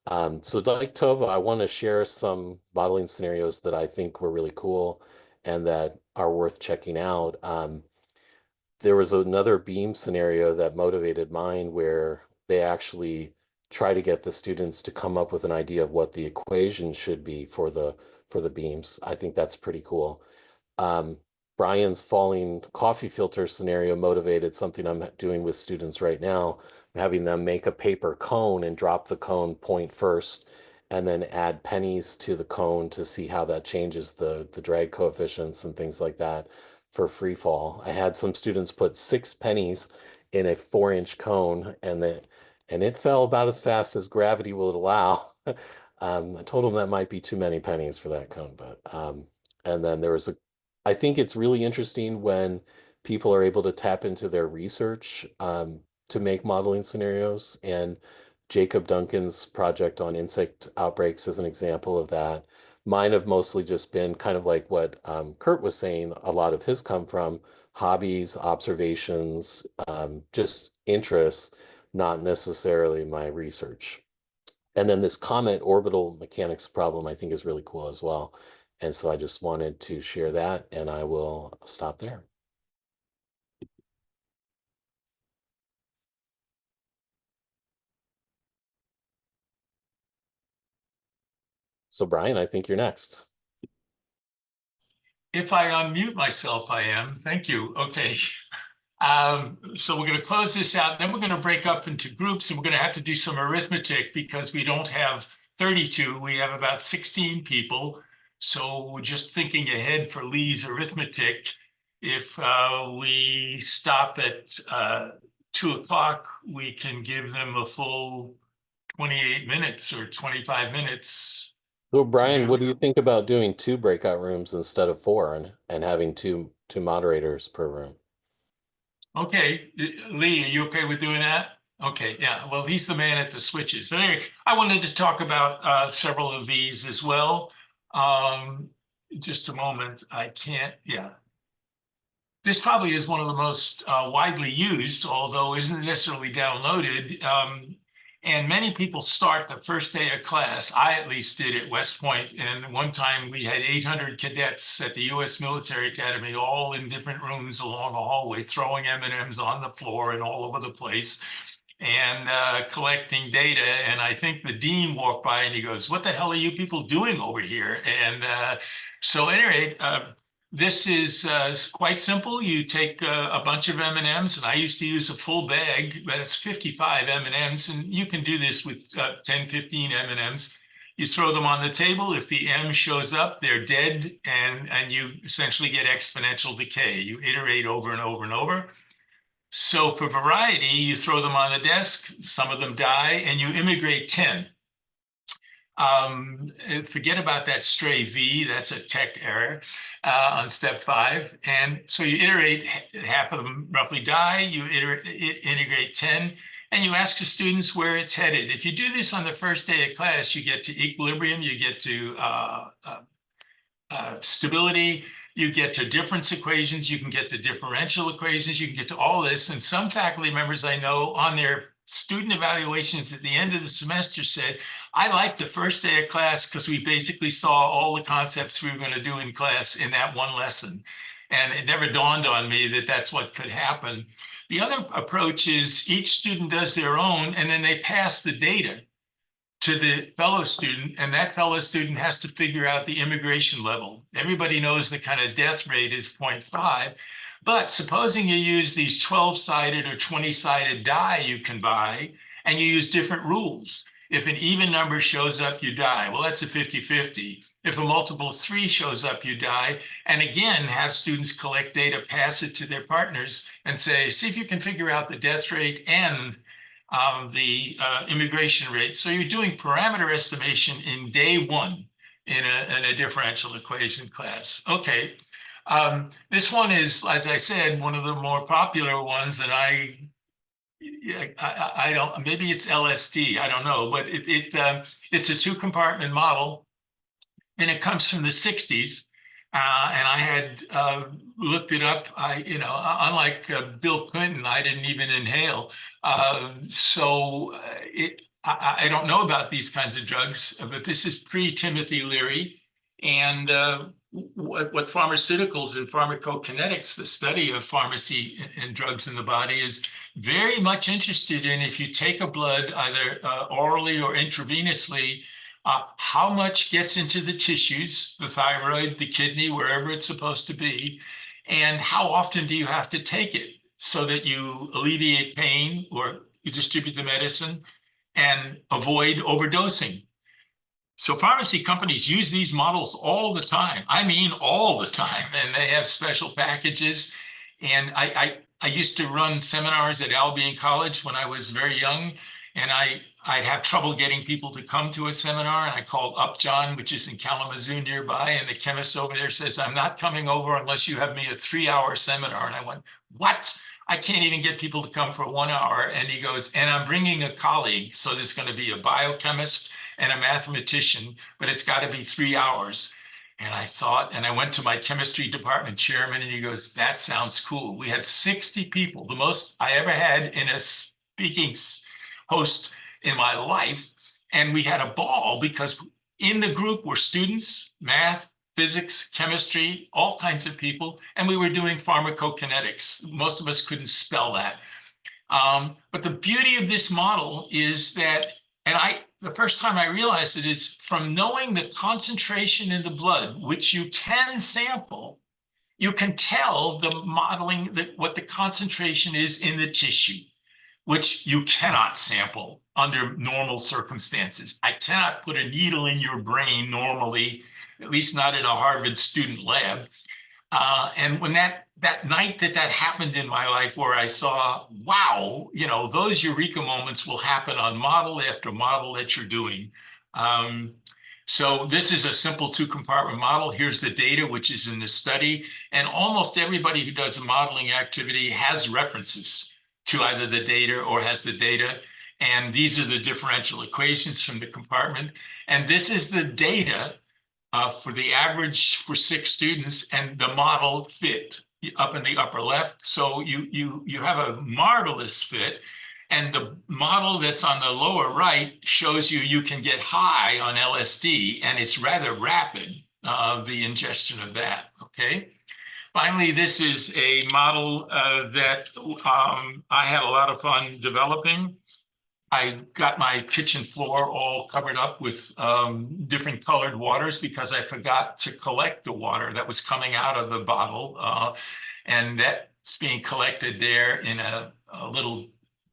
Speaker 3: So like Tova, I want to share some modeling scenarios that I think were really cool and that are worth checking out. There was another beam scenario that motivated mine where they actually try to get the students to come up with an idea of what the equation should be for the beams. I think that's pretty cool. Bryan's falling coffee filter scenario motivated something I'm doing with students right now, having them make a paper cone and drop the cone point first, and then add pennies to the cone to see how that changes the drag coefficients and things like that for free fall. I had some students put 6 pennies in a 4-inch cone and it fell about as fast as gravity would allow. I told him that might be too many pennies for that cone, but and then there was I think it's really interesting when people are able to tap into their research to make modeling scenarios. And Jacob Duncan's project on insect outbreaks is an example of that. Mine have mostly just been kind of like what Kurt was saying. A lot of his come from hobbies, observations, just interests, not necessarily my research. And then this comet orbital mechanics problem, I think, is really cool as well. And so I just wanted to share that, and I will stop there. So Bryan, I think you're next.
Speaker 1: If I unmute myself, I am. Thank you. Okay. So we're going to close this out. Then we're going to break up into groups, and we're going to have to do some arithmetic because we don't have 32. We have about 16 people. So we're just thinking ahead for Lee's arithmetic. If we stop at 2 o'clock, we can give them a full 28 minutes or 25 minutes.
Speaker 3: So Bryan, what do you think about doing 2 breakout rooms instead of 4 and having two moderators per room?
Speaker 1: Okay, Lee, are you okay with doing that? Okay, yeah, well, he's the man at the switches. But anyway, I wanted to talk about several of these as well. Just a moment, I can't, yeah. This probably is one of the most widely used, although isn't necessarily downloaded. And many people start the first day of class. I at least did at West Point. And one time we had 800 cadets at the U.S. Military Academy, all in different rooms along a hallway, throwing M&Ms on the floor and all over the place and collecting data. And I think the dean walked by and he goes, "What the hell are you people doing over here?" And so at any rate, this is quite simple. You take a bunch of M&Ms, and I used to use a full bag, but it's 55 M&Ms, and you can do this with 10, 15 M&Ms. You throw them on the table. If the M shows up, they're dead, and you essentially get exponential decay. You iterate over and over and over. So for variety, you throw them on the desk, some of them die, and you immigrate 10. Forget about that stray V, that's a tech error on step 5. And so you iterate, half of them roughly die, you integrate 10, and you ask the students where it's headed. If you do this on the first day of class, you get to equilibrium, you get to stability, you get to difference equations, you can get to differential equations, you can get to all this. And some faculty members I know on their student evaluations at the end of the semester said, "I liked the first day of class because we basically saw all the concepts we were going to do in class in that one lesson." And it never dawned on me that that's what could happen. The other approach is each student does their own, and then they pass the data to the fellow student, and that fellow student has to figure out the immigration level. Everybody knows the kind of death rate is 0.5. But supposing you use these 12-sided or 20-sided die you can buy, and you use different rules. If an even number shows up, you die. Well, that's a 50-50. If a multiple of 3 shows up, you die. And again, have students collect data, pass it to their partners, and say, "See if you can figure out the death rate and the immigration rate." So you're doing parameter estimation in day 1 in a differential equation class. Okay. This one is, as I said, one of the more popular ones, and I don't, maybe it's LSD, I don't know, but it's a 2-compartment model, and it comes from the 60s. And I had looked it up. Unlike Bill Clinton, I didn't even inhale. So I don't know about these kinds of drugs, but this is pre-Timothy Leary. And what pharmaceuticals and pharmacokinetics, the study of pharmacy and drugs in the body, is very much interested in, if you take a blood either orally or intravenously, how much gets into the tissues, the thyroid, the kidney, wherever it's supposed to be, and how often do you have to take it so that you alleviate pain or you distribute the medicine and avoid overdosing. So pharmacy companies use these models all the time. I mean, all the time. And they have special packages. And I used to run seminars at Albion College when I was very young. And I'd have trouble getting people to come to a seminar, and I called Upjohn, which is in Kalamazoo nearby, and the chemist over there says, I'm not coming over unless you have me a 3-hour seminar. And I went, what? I can't even get people to come for 1 hour. And he goes, and I'm bringing a colleague. So there's going to be a biochemist and a mathematician, but it's got to be 3 hours. And I thought, and I went to my chemistry department chairman, and he goes, that sounds cool. We had 60 people, the most I ever had in a speaking host in my life. And we had a ball because in the group were students, math, physics, chemistry, all kinds of people. And we were doing pharmacokinetics. Most of us couldn't spell that. But the beauty of this model is that, and the first time I realized it is from knowing the concentration in the blood, which you can sample, you can tell the modeling that what the concentration is in the tissue, which you cannot sample under normal circumstances. I cannot put a needle in your brain normally, at least not in a Harvard student lab. And when that night that happened in my life, where I saw, wow, those eureka moments will happen on model after model that you're doing. So this is a simple 2-compartment model. Here's the data, which is in the study. And almost everybody who does a modeling activity has references to either the data or has the data. And these are the differential equations from the compartment. And this is the data for the average for 6 students, and the model fit up in the upper left. So you have a marvelous fit. And the model that's on the lower right shows you can get high on LSD, and it's rather rapid, the ingestion of that, okay? Finally, this is a model that I had a lot of fun developing. I got my kitchen floor all covered up with different colored waters because I forgot to collect the water that was coming out of the bottle. And that's being collected there in a little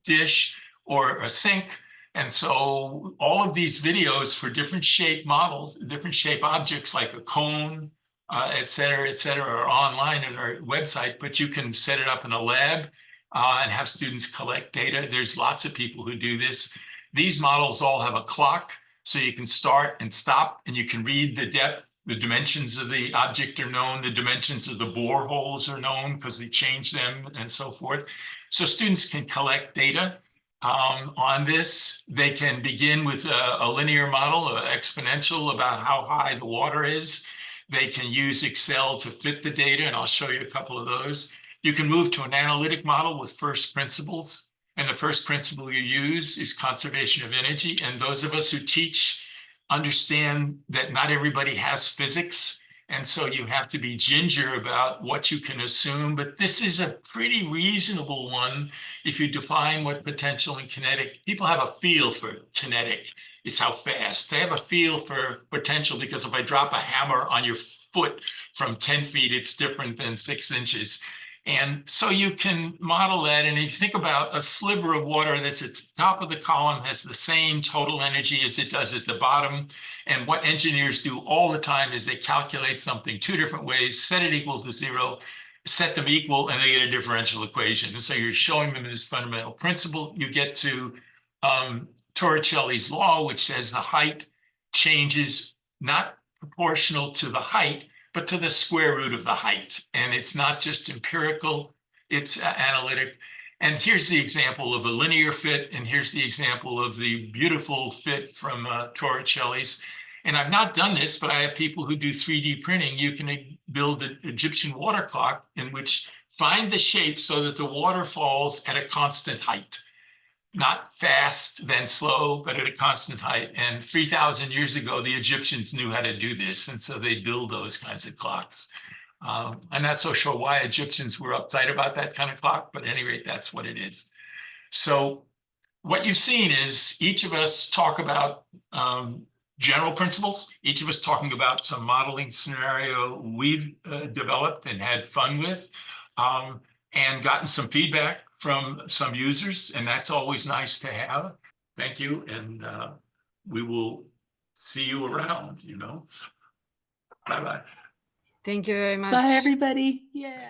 Speaker 1: dish or a sink. And so all of these videos for different shape models, different shape objects like a cone, et cetera, are online at our website, but you can set it up in a lab and have students collect data. There's lots of people who do this. These models all have a clock, so you can start and stop, and you can read the depth. The dimensions of the object are known. The dimensions of the bore holes are known because they change them and so forth. So students can collect data on this. They can begin with a linear model, an exponential about how high the water is. They can use Excel to fit the data, and I'll show you a couple of those. You can move to an analytic model with first principles. And the first principle you use is conservation of energy. And those of us who teach understand that not everybody has physics. And so you have to be ginger about what you can assume. But this is a pretty reasonable one if you define what potential and kinetic. People have a feel for kinetic. It's how fast. They have a feel for potential because if I drop a hammer on your foot from 10 feet, it's different than 6 inches. And so you can model that. And if you think about a sliver of water that's at the top of the column has the same total energy as it does at the bottom. And what engineers do all the time is they calculate something 2 different ways, set it equal to 0, set them equal, and they get a differential equation. And so you're showing them this fundamental principle. You get to Torricelli's law, which says the height changes not proportional to the height, but to the square root of the height. And it's not just empirical, it's analytic. And here's the example of a linear fit, and here's the example of the beautiful fit from Torricelli's. And I've not done this, but I have people who do 3D printing. You can build an Egyptian water clock in which find the shape so that the water falls at a constant height. Not fast, then slow, but at a constant height. And 3,000 years ago, the Egyptians knew how to do this. And so they build those kinds of clocks. I'm not so sure why Egyptians were uptight about that kind of clock, but at any rate, that's what it is. So what you've seen is each of us talk about general principles, each of us talking about some modeling scenario we've developed and had fun with, and gotten some feedback from some users, and that's always nice to have. Thank you, and we will see you around, Bye-bye.
Speaker 5: Thank you very much.
Speaker 2: Bye, everybody. Yeah.